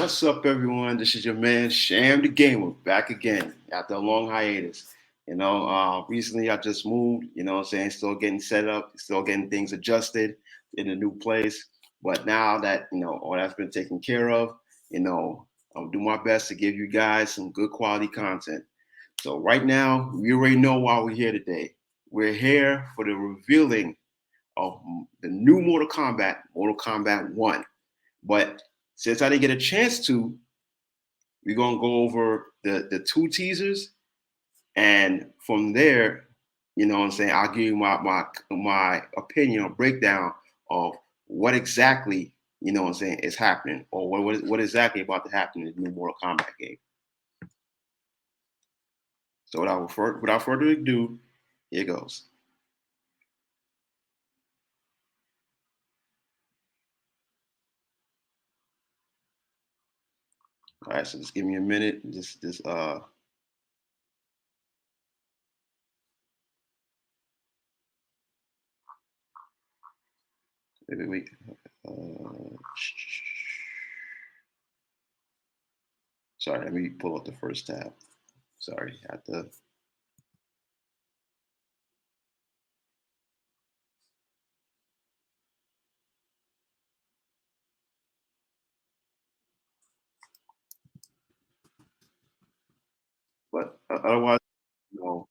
What's up, everyone? This is your man Sham the Gamer back again after a long hiatus. Recently I just moved. What I'm saying, still getting set up, still getting things adjusted in a new place. But now that all that's been taken care of, I'll do my best to give you guys some good quality content. So right now, we already know why we're here today. We're here for the revealing of the new Mortal Kombat 1. But since I didn't get a chance to, we're gonna go over the two teasers, and from there, what I'm saying, I'll give you my opinion or breakdown of what exactly what I'm saying is happening, or what exactly about to happen in the new Mortal Kombat game. So without further ado, here goes. All right, so just give me a minute. Just wait. Sorry, let me pull up the first tab. Sorry, at the but otherwise, you know,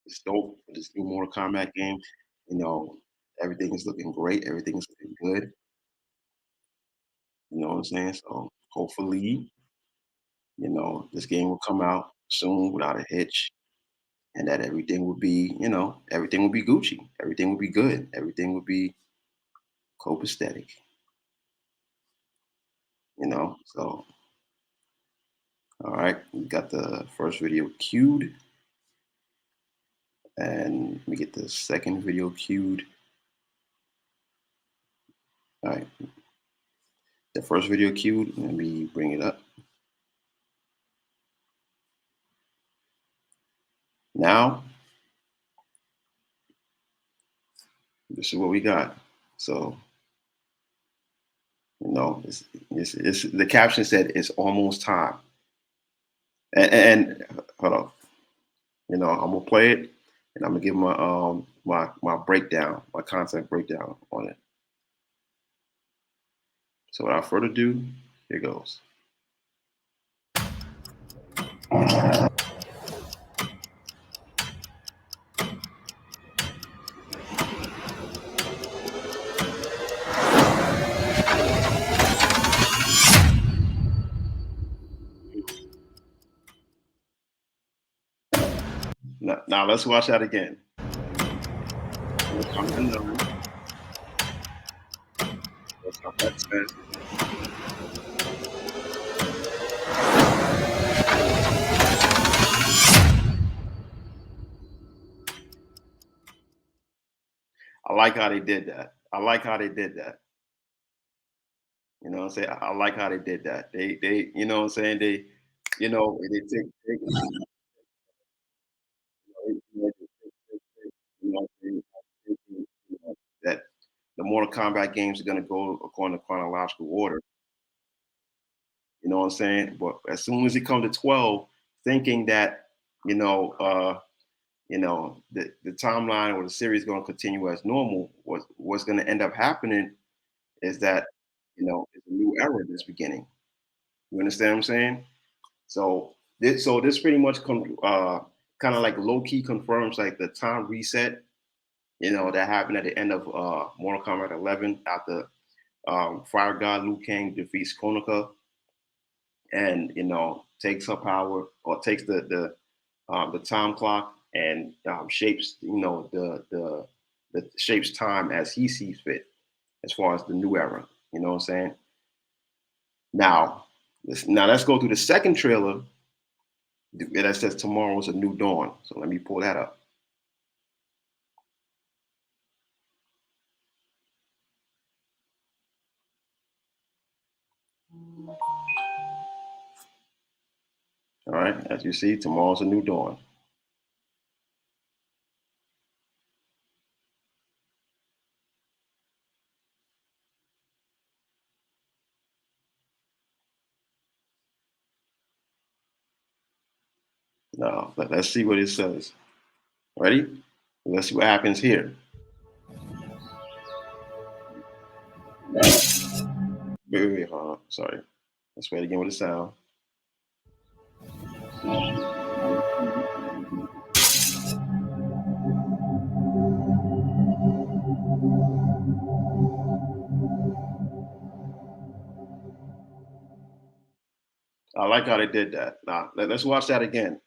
it's dope for this new Mortal Kombat game. You know, everything is looking great. Everything is looking good. You know what I'm saying? So hopefully, this game will come out soon without a hitch, and that everything will be, everything will be Gucci. Everything will be good. Everything will be copacetic. So all right, we got the first video queued, and we get the second video queued. All right, the first video queued. Let me bring it up. Now, this is what we got. So, the caption said it's almost time. And hold on, I'm gonna play it, and I'm gonna give my breakdown, my content breakdown on it. So without further ado, here goes. Now let's watch that again. I like how they did that. I like how they did that. You know what I'm saying? I like how they did that. They you know what I'm saying? They take that the Mortal Kombat games are gonna go according to chronological order. You know what I'm saying? But as soon as it comes to 12, thinking that, you know, uh, the timeline or the series is gonna continue as normal, what's gonna end up happening is that, it's a new era that's beginning. You understand what I'm saying? So this pretty much kind of like low key confirms like the time reset, that happened at the end of Mortal Kombat 11 after Fire God Liu Kang defeats Konoka and takes her power or takes the time clock and shapes the shapes time as he sees fit as far as the new era. You know what I'm saying? Now, let's go through the second trailer that says tomorrow is a new dawn. So let me pull that up. All right, as you see, tomorrow's a new dawn. Now, let's see what it says. Ready? Let's see what happens here. Wait, hold on. Sorry. Let's wait again with the sound. I like how they did that. Now, let's watch that again.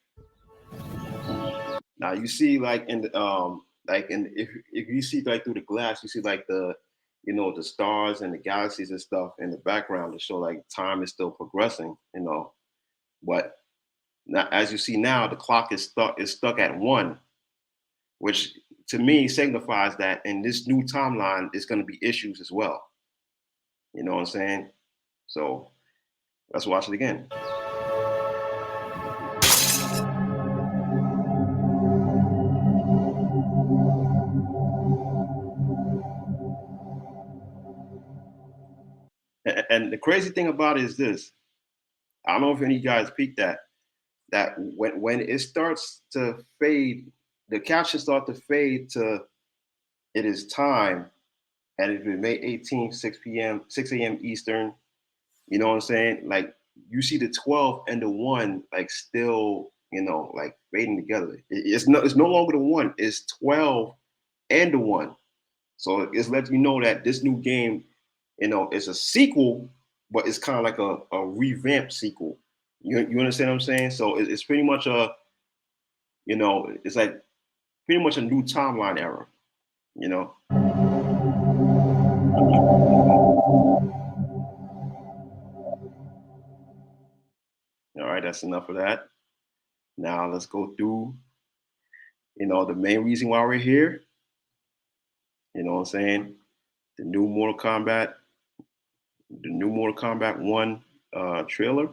Now you see like in the like in if you see like through the glass, you see like the the stars and the galaxies and stuff in the background to show like time is still progressing, But now as you see now, the clock is stuck at one, which to me signifies that in this new timeline there's gonna be issues as well. You know what I'm saying? So let's watch it again. And the crazy thing about it is this. I don't know if any of you guys peeked that when it starts to fade, the caption start to fade to it is time, and it's been May 18th, 6 p.m., 6 a.m. Eastern. You know what I'm saying? Like you see the 12 and the one like still, like fading together. It's no longer the one, it's 12 and the one. So it's letting you know that this new game, is a sequel, but it's kind of like a revamped sequel. You understand what I'm saying? So it's pretty much it's like pretty much a new timeline era, you know? All right, that's enough of that. Now let's go through, the main reason why we're here. You know what I'm saying? The new Mortal Kombat, the new Mortal Kombat 1 trailer.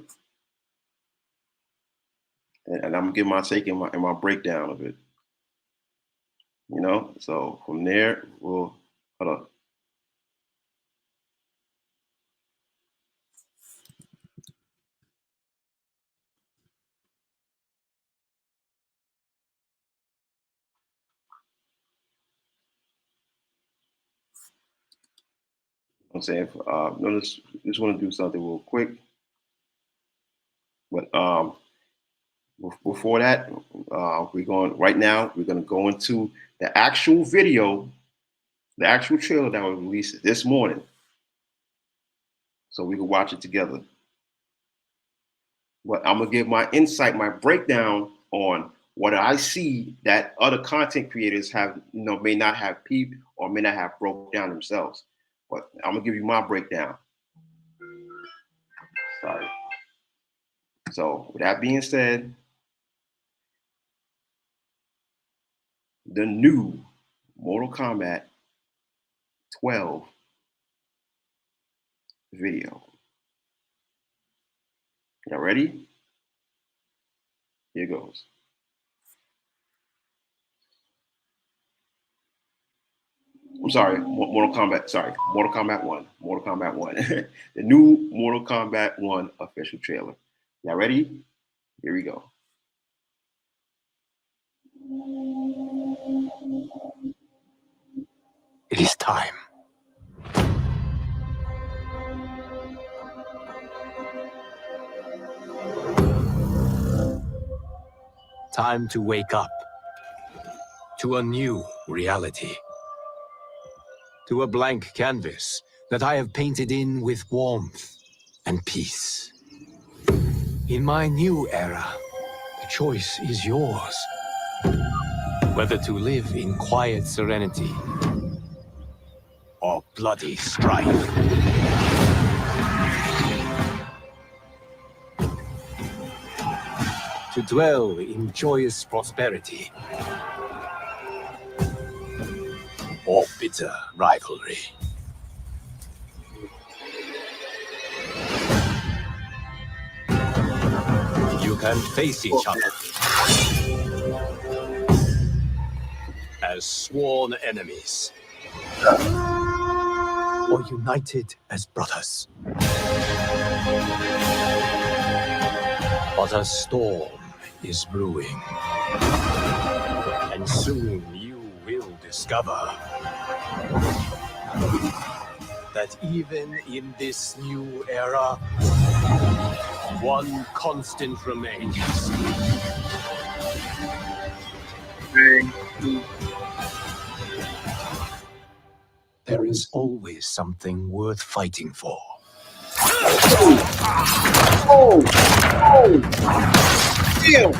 And I'm gonna give my take and my breakdown of it. So from there, we'll hold on. I'm saying, no, just want to do something real quick. But before that, right now. We're going to go into the actual video, the actual trailer that was released this morning, so we can watch it together. But I'm gonna give my insight, my breakdown on what I see that other content creators have, may not have peeped or may not have broke down themselves. But I'm gonna give you my breakdown. Sorry. So with that being said, the new Mortal Kombat 12 video. Y'all ready? Here goes. I'm sorry, Mortal Kombat. Sorry, Mortal Kombat 1. Mortal Kombat 1. The new Mortal Kombat 1 official trailer. Y'all ready? Here we go. It is time. Time to wake up to a new reality. To a blank canvas that I have painted in with warmth and peace. In my new era, the choice is yours. Whether to live in quiet serenity or bloody strife. To dwell in joyous prosperity or bitter rivalry. You can face each other as sworn enemies, or united as brothers. But a storm is brewing. And soon you will discover that even in this new era, one constant remains. There is always something worth fighting for. Oh! Oh! Damn!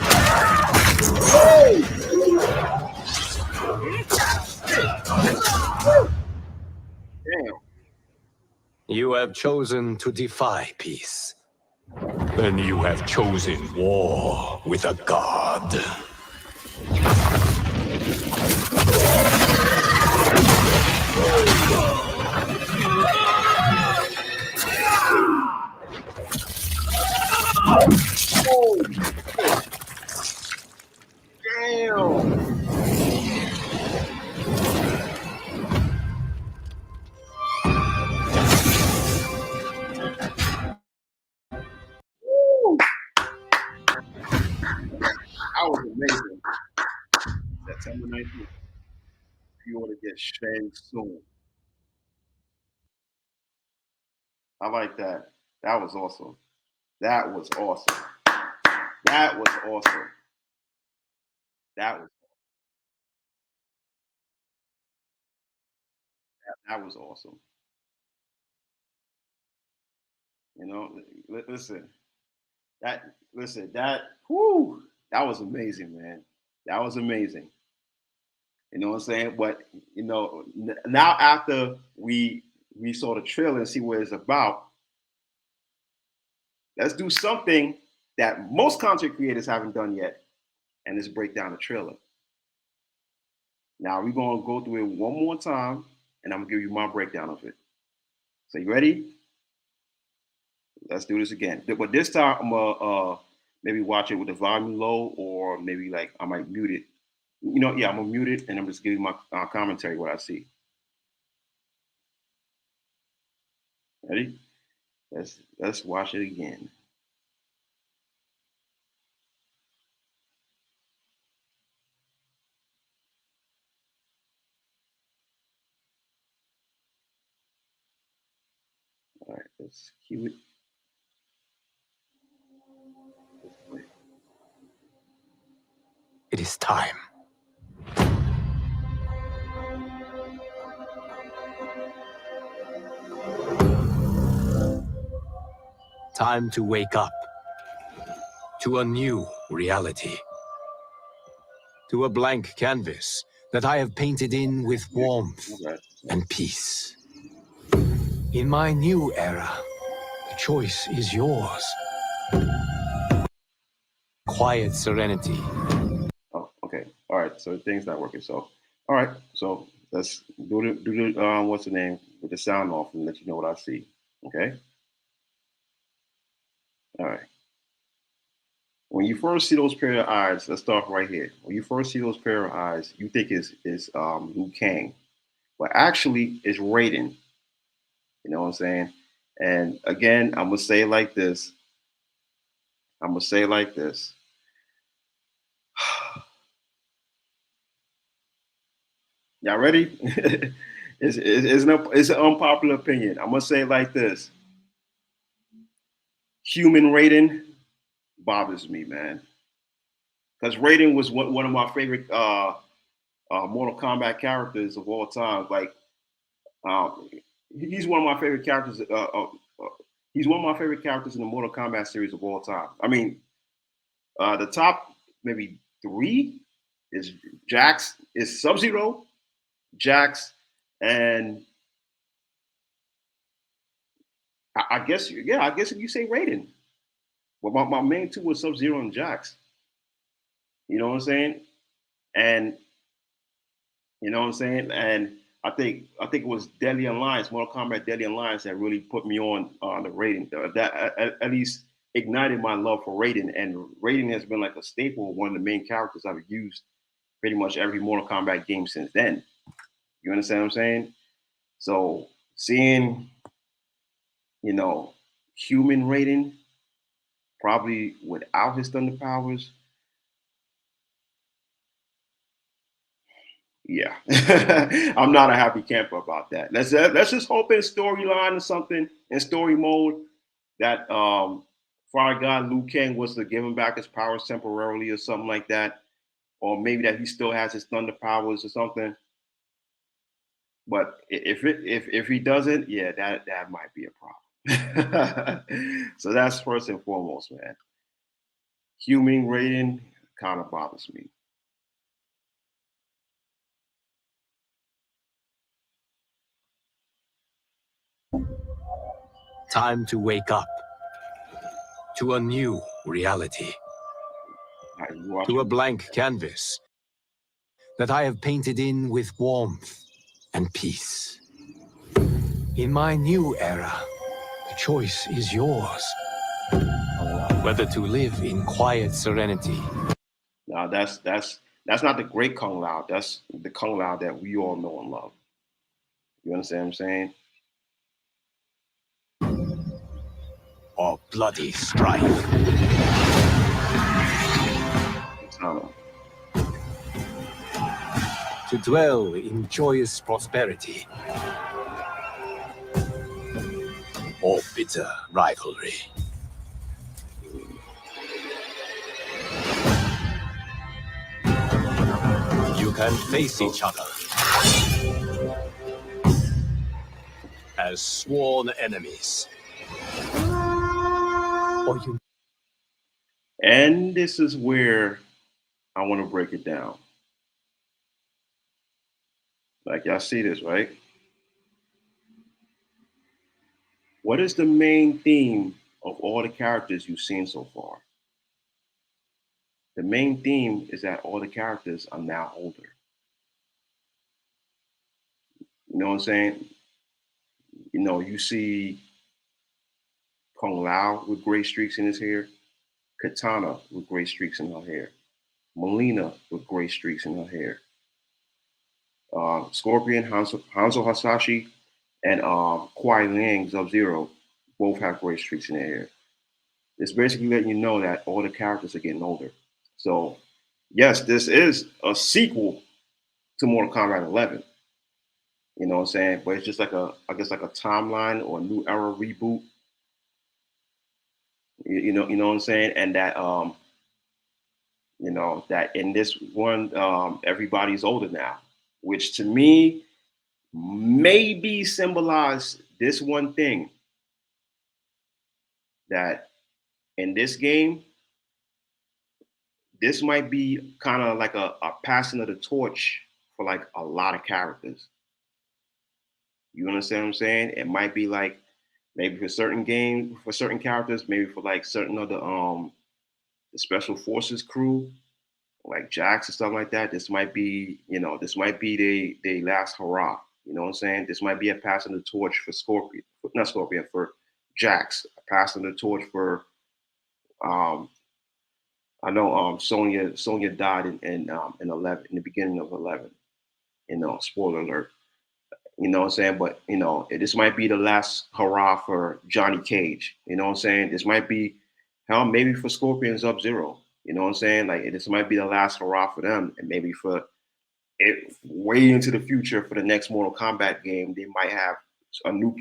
Oh! Damn. You have chosen to defy peace. Then you have chosen war with a god. Oh! Damn! Woo! That was amazing. September 19th. You want to get Shang soon. I like that. That was awesome. That was awesome. That was awesome. That was that was awesome. You know, listen, that whoo, that was amazing, man. That was amazing. You know what I'm saying? But you know, now after we saw the trailer and see what it's about, let's do something that most content creators haven't done yet, and let's break down the trailer. Now we're gonna go through it one more time, and I'm gonna give you my breakdown of it. So you ready? Let's do this again. But this time I'm gonna maybe watch it with the volume low, or maybe like I might mute it. You know, yeah, I'm gonna mute it, and I'm just giving my commentary what I see. Ready? Let's watch it again. All right, let's cue it. It is time. Time to wake up to a new reality. To a blank canvas that I have painted in with warmth Okay. and peace. In my new era, the choice is yours. Quiet serenity. Oh, okay. All right. So the thing's not working. So, all right. So let's do the what's the name with the sound off and let you know what I see. Okay. All right. When you first see those pair of eyes, let's start right here. When you first see those pair of eyes, you think is Liu Kang, but actually it's Raiden. You know what I'm saying? And again, I'm gonna say it like this. I'm gonna say it like this. Y'all ready? It's an unpopular opinion. I'm gonna say it like this. Human Raiden bothers me, man, because Raiden was one of my favorite Mortal Kombat characters of all time. Like, um, he's one of my favorite characters. He's one of my favorite characters in the Mortal Kombat series of all time. I mean, the top maybe three is Jax, is Sub Zero, Jax, and I guess yeah, I guess if you say Raiden. But my main two was Sub Zero and Jax. You know what I'm saying? And you know what I'm saying? And I think it was Deadly Alliance, Mortal Kombat Deadly Alliance, that really put me on the Raiden. That at least ignited my love for Raiden. And Raiden has been like a staple, one of the main characters I've used pretty much every Mortal Kombat game since then. You understand what I'm saying? So seeing, you know, human Raiden, probably without his thunder powers, Yeah, I'm not a happy camper about that. Let's just hope in storyline or something in story mode that Fire God Liu Kang was to give him back his powers temporarily or something like that, or maybe that he still has his thunder powers or something. But if he doesn't, yeah, that might be a problem. So that's first and foremost, man. Human rating kind of bothers me. Time to wake up to a new reality, How you to a watching? blank canvas that I have painted in with warmth and peace. In my new era, the choice is yours, whether to live in quiet serenity Now that's not the great Kung Lao. That's the Kung Lao that we all know and love. You understand what I'm saying? or bloody strife. Katana. To dwell in joyous prosperity or bitter rivalry. You can face So each other as sworn enemies, or you and this is where I want to break it down. Like y'all see this, right? What is the main theme of all the characters you've seen so far? The main theme is that all the characters are now older. You know what I'm saying? You see Kung Lao with gray streaks in his hair, Katana with gray streaks in her hair, Melina with gray streaks in her hair, Scorpion, Hanzo Hasashi, and Kuai Liang Sub Zero both have gray streaks in their hair. It's basically letting you know that all the characters are getting older. So, yes, this is a sequel to Mortal Kombat 11. You know what I'm saying? But it's just like I guess like a timeline or a new era reboot. You know what I'm saying? And that that in this one, everybody's older now, which to me maybe symbolize this one thing that in this game, this might be kind of like a passing of the torch for like a lot of characters. You understand what I'm saying? It might be like maybe for certain games, for certain characters, maybe for like certain other the special forces crew, like Jax and stuff like that. This might be, this might be the last hurrah. You know what I'm saying? This might be a passing the torch for Scorpion, not Scorpion, for Jax, passing the torch for um I know Sonya died in 11, in the beginning of 11. Spoiler alert. You know what I'm saying? But this might be the last hurrah for Johnny Cage. You know what I'm saying? This might be hell, maybe for Scorpion Sub Zero. You know what I'm saying? Like this might be the last hurrah for them, and maybe for it way into the future for the next Mortal Kombat game, they might have a new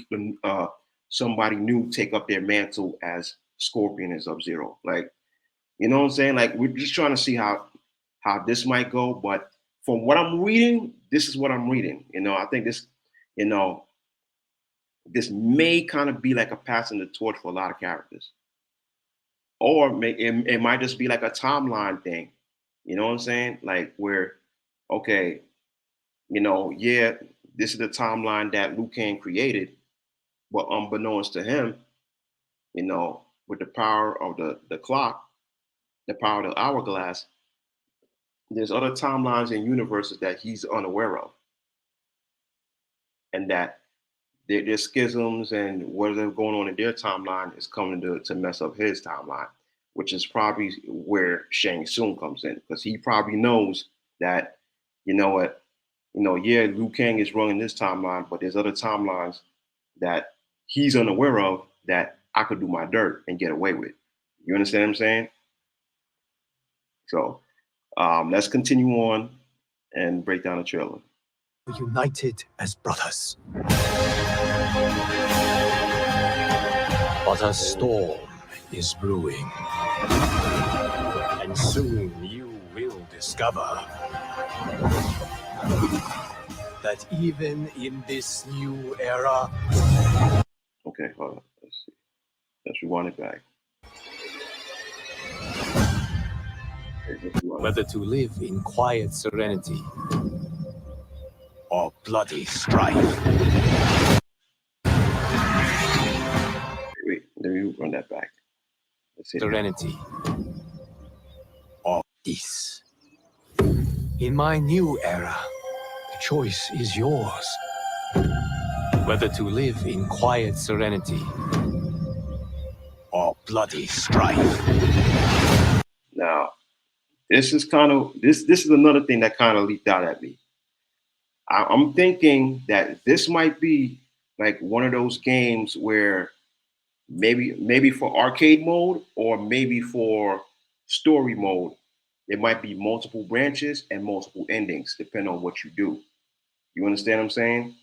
somebody new take up their mantle as Scorpion and Sub Zero. Like you know what I'm saying? Like we're just trying to see how this might go. But from what I'm reading, this is what I'm reading. I think you know, this may kind of be like a passing the torch for a lot of characters, or it might just be like a timeline thing. You know what I'm saying? Like where, okay, yeah, this is the timeline that Liu Kang created, but unbeknownst to him, with the power of the clock, the power of the hourglass, there's other timelines and universes that he's unaware of, and that their schisms and whatever going on in their timeline is coming to mess up his timeline, which is probably where Shang Tsung comes in because he probably knows that, you know what, yeah, Liu Kang is running this timeline, but there's other timelines that he's unaware of that I could do my dirt and get away with. You understand what I'm saying? So let's continue on. and break down the trailer. United as brothers. But a storm is brewing. And soon you will discover that even in this new era... Okay, hold on. Let's see. Let's rewind it back. Whether to live in quiet serenity or bloody strife. Wait, let me run that back. Let's see. Serenity or peace. In my new era, the choice is yours. Whether to live in quiet serenity or bloody strife. Now, this is kind of this is another thing that kind of leaked out at me. I'm thinking that this might be like one of those games where maybe for arcade mode or maybe for story mode, there might be multiple branches and multiple endings depending on what you do. You understand what I'm saying?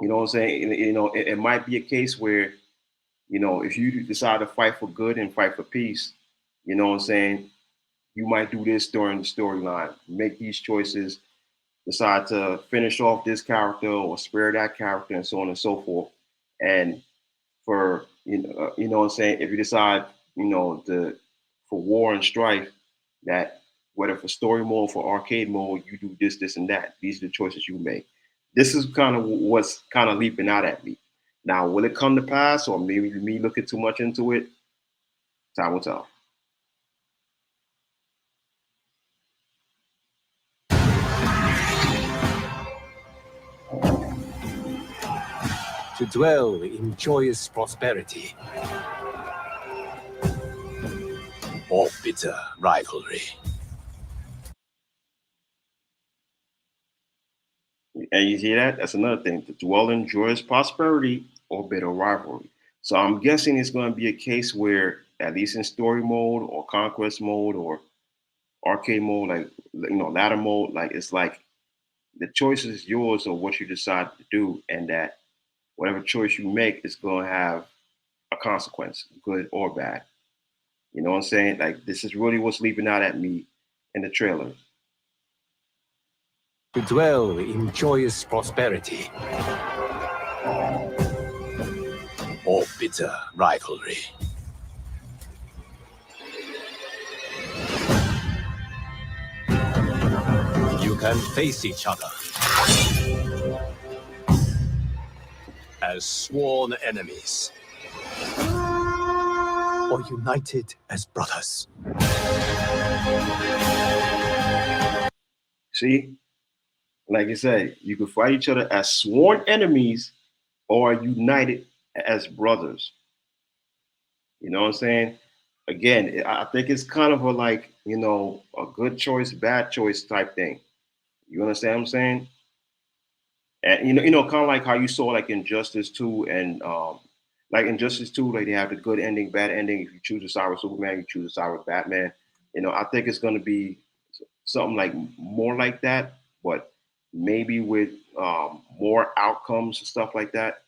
You know what I'm saying? You know, it might be a case where, you know, if you decide to fight for good and fight for peace, you know what I'm saying? You might do this during the storyline, make these choices, decide to finish off this character or spare that character, and so on and so forth. And for you know what I'm saying, if you decide, you know, for war and strife, that whether for story mode, for arcade mode, you do this, this, and that. These are the choices you make. This is kind of what's kind of leaping out at me. Now, will it come to pass, or maybe me looking too much into it? Time will tell. To dwell in joyous prosperity or bitter rivalry. And you see that? That's another thing. To dwell in joyous prosperity or bitter rivalry. So I'm guessing it's going to be a case where, at least in story mode or conquest mode or arcade mode, like, you know, ladder mode, like it's like the choice is yours of what you decide to do, and that whatever choice you make is going to have a consequence, good or bad. You know what I'm saying? Like this is really what's leaping out at me in the trailer. To dwell in joyous prosperity or bitter rivalry. You can face each other as sworn enemies or united as brothers. See, like I said, you can fight each other as sworn enemies or united as brothers. You know what I'm saying? Again, I think it's kind of a like, you know, a good choice, bad choice type thing. You understand what I'm saying? And kind of like how you saw like Injustice 2 and like Injustice 2, like they have the good ending, bad ending. If you choose to side with Superman, you choose to side with Batman. You know, I think it's gonna be something like more like that, but maybe with more outcomes and stuff like that.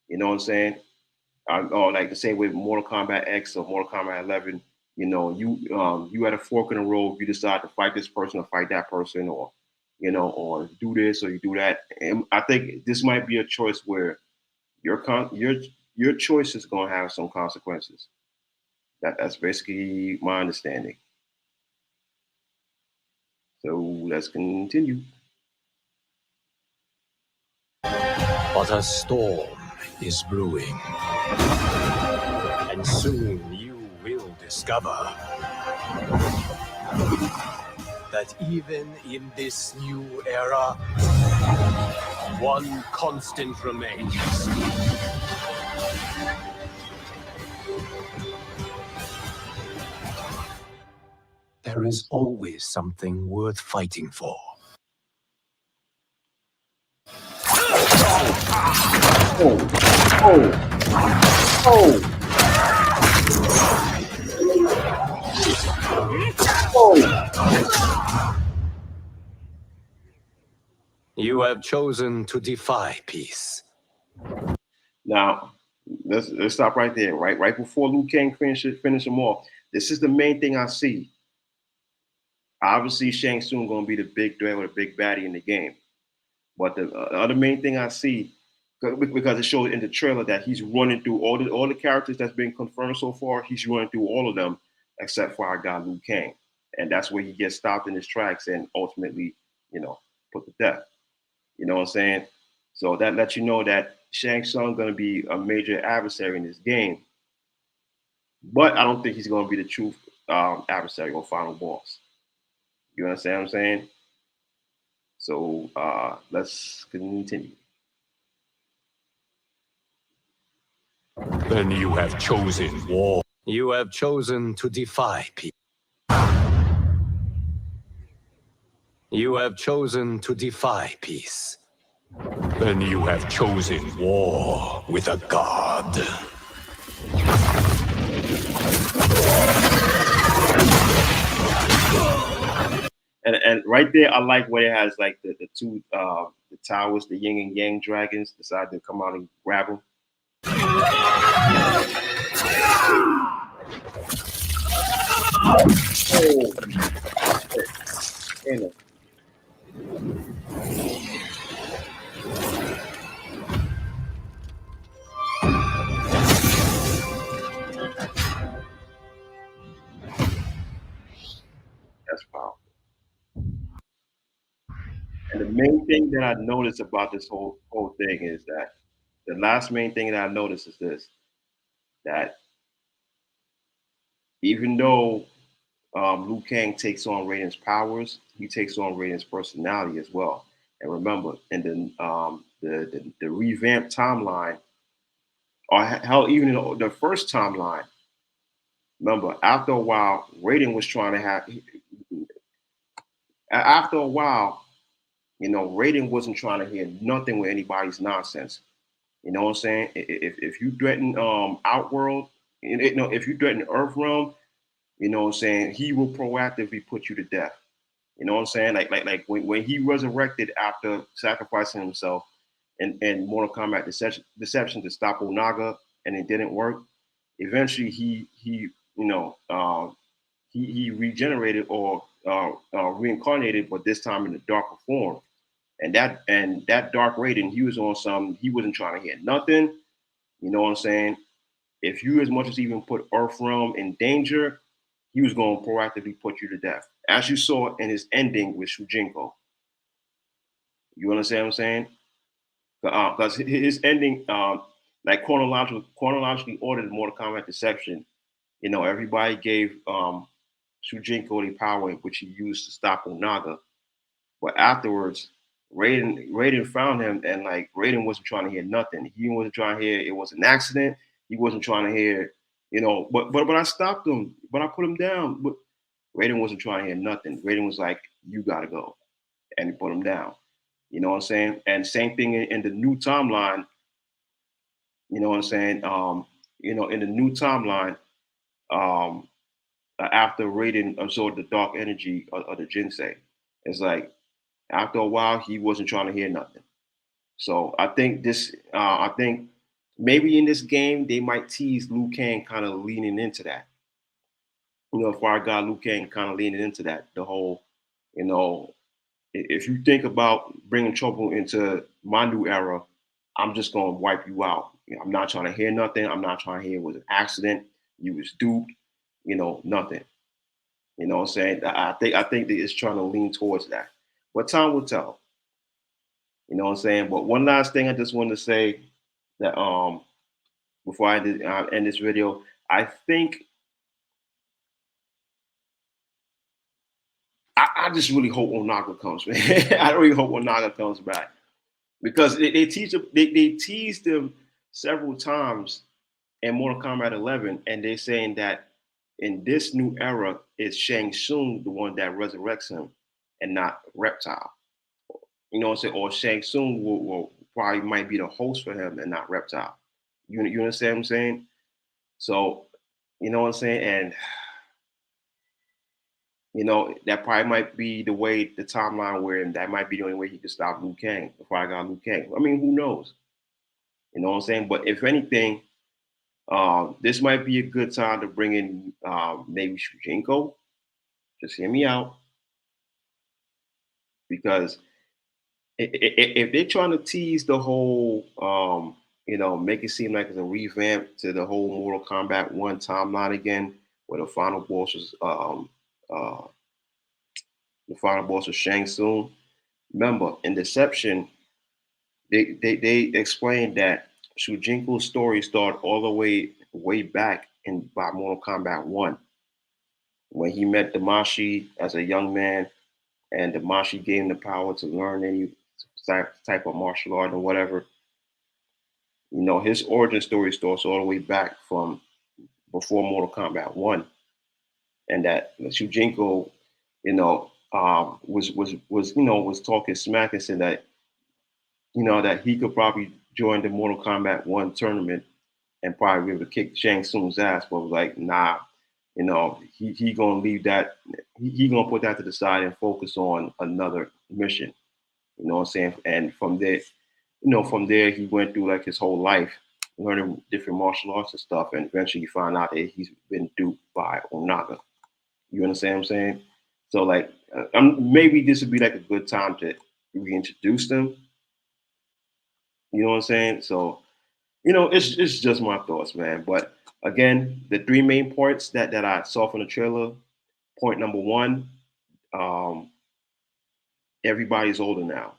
You know what I'm saying? Or like the same with Mortal Kombat X or Mortal Kombat 11. You know, you had a fork in the road. You decide to fight this person or fight that person, or or do this or you do that. And I think this might be a choice where your choice is going to have some consequences. That's basically my understanding. So let's continue. But a storm is brewing. And soon you will discover that even in this new era, one constant remains. There is always something worth fighting for. You have chosen to defy peace. Now, let's stop right there. Right before Liu Kang finish him off. This is the main thing I see. Obviously, Shang Tsung going to be the big threat or the big baddie in the game. But the other main thing I see, because it shows in the trailer that he's running through all the characters that's been confirmed so far. He's running through all of them except for our guy Liu Kang, and that's where he gets stopped in his tracks and ultimately, put to death. You know what I'm saying? So that lets you know that Shang Tsung going to be a major adversary in this game, but I don't think he's going to be the true adversary or final boss. You understand what I'm saying? So let's continue. Then you have chosen war. You have chosen to defy peace. You have chosen to defy peace. Then you have chosen war with a god. And right there, I like where it has like the two the towers, the yin and yang dragons decide to come out and grab him. Oh, shit. That's powerful. And the main thing that I noticed about this whole thing is that the last main thing that I noticed is this: that even though Liu Kang takes on Raiden's powers, he takes on Raiden's personality as well. And remember, in the revamped timeline, or hell, even in the first timeline, remember after a while, Raiden was trying to have. After a while, Raiden wasn't trying to hear nothing with anybody's nonsense. You know what I'm saying? If you threaten Outworld, if you threaten Earth Realm, you know what I'm saying, he will proactively put you to death. You know what I'm saying? Like when he resurrected after sacrificing himself in Mortal Kombat Deception to stop Onaga, and it didn't work. Eventually, he regenerated or reincarnated, but this time in a darker form. And that Dark Raiden, he was on some. He wasn't trying to hear nothing. You know what I'm saying? If you as much as even put Earth Realm in danger, he was going to proactively put you to death, as you saw in his ending with Shujinko. You understand what I'm saying? Because his ending, like chronologically ordered Mortal Kombat Deception, everybody gave Shujinko the power which he used to stop Onaga. But afterwards, Raiden found him, and like Raiden wasn't trying to hear nothing. He wasn't trying to hear it was an accident. He wasn't trying to hear, but I stopped him, but I put him down. But Raiden wasn't trying to hear nothing. Raiden was like, "You gotta go," and he put him down. You know what I'm saying? And same thing in the new timeline. You know what I'm saying? In the new timeline, um, after Raiden absorbed the dark energy of the Jinsei, it's like after a while he wasn't trying to hear nothing. So I think I think maybe in this game they might tease Liu Kang kind of leaning into that. Fire God Liu Kang kind of leaning into that. The whole, you know, if you think about bringing trouble into my new era, I'm just gonna wipe you out. I'm not trying to hear nothing. I'm not trying to hear it was an accident. You was duped. Nothing. You know what I'm saying? I think that it's trying to lean towards that. But time will tell. You know what I'm saying? But one last thing I just wanted to say that before I end this video, I think I just really hope Onaga comes, man. I really hope Onaga comes back because they teased him several times in Mortal Kombat 11, and they're saying that in this new era, it's Shang Tsung the one that resurrects him, and not Reptile. You know what I'm saying? Or Shang Tsung will probably might be the host for him and not Reptile. You understand what I'm saying? So, you know what I'm saying? And that probably might be the way the timeline where that might be the only way he could stop Liu Kang before I got Liu Kang. I mean, who knows? You know what I'm saying? But if anything, this might be a good time to bring in maybe Shujinko. Just hear me out, because if they're trying to tease the whole, make it seem like it's a revamp to the whole Mortal Kombat One timeline again, where uh, the final boss was Shang Tsung. Remember, in Deception, they explained that Shujinko's story started all the way back in by Mortal Kombat One, when he met Damashi as a young man, and Damashi gave him the power to learn any type of martial art or whatever. His origin story starts all the way back from before Mortal Kombat One, and that Shujinko, was talking smack and said that that he could probably join the Mortal Kombat One tournament and probably be able to kick Shang Tsung's ass, but was like, nah, he gonna leave that, he gonna put that to the side and focus on another mission. You know what I'm saying? And from there he went through like his whole life learning different martial arts and stuff, and eventually you find out that he's been duped by Onaga. You understand what I'm saying? So like, maybe this would be like a good time to reintroduce them. You know what I'm saying? So it's just my thoughts, man. But again, the three main points that I saw from the trailer. Point number one, um, everybody's older now,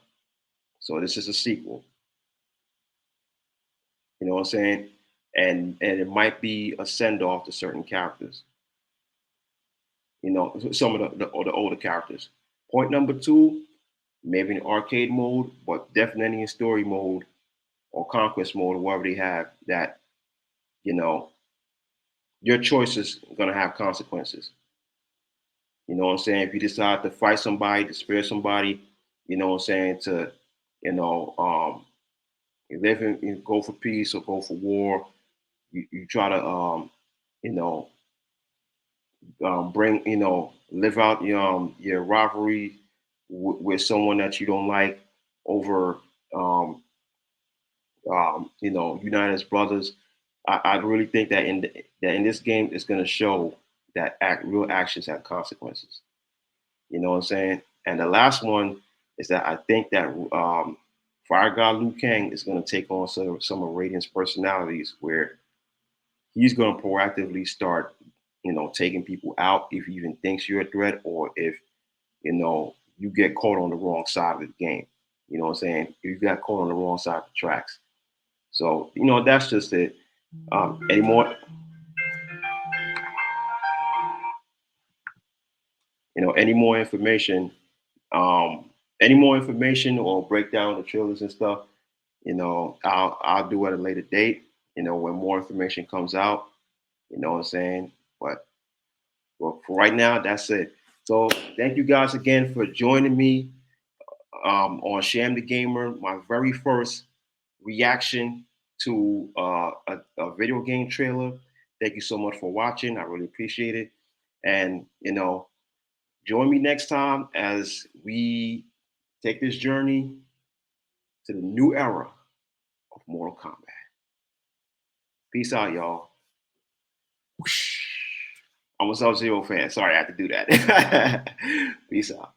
so this is a sequel. You know what I'm saying? And it might be a send off to certain characters. Some of the older characters. Point number two, maybe in arcade mode, but definitely in story mode or conquest mode or whatever they have. That you know your choice is gonna have consequences. You know what I'm saying? If you decide to fight somebody, to spare somebody, you know what I'm saying, to, you know, um, go for peace or go for war, you try to, you know, live out your rivalry with someone that you don't like over, um, unite as brothers. I really think that that in this game, it's going to show that real actions have consequences. You know what I'm saying? And the last one is that I think that Fire God Liu Kang is going to take on some of Radiant's personalities, where he's going to proactively start, taking people out if he even thinks you're a threat, or if you get caught on the wrong side of the game. You know what I'm saying? You got caught on the wrong side of the tracks. So that's just it. Any more, any more information, um, any more information or breakdown of the trailers and stuff, I'll do at a later date, when more information comes out, you know what I'm saying? But well, for right now, that's it. So thank you guys again for joining me on Sham the Gamer, my very first reaction to a video game trailer. Thank you so much for watching. I really appreciate it. And, join me next time as we take this journey to the new era of Mortal Kombat. Peace out, y'all. Whoosh. I'm a Sub Zero fan. Sorry, I had to do that. Peace out.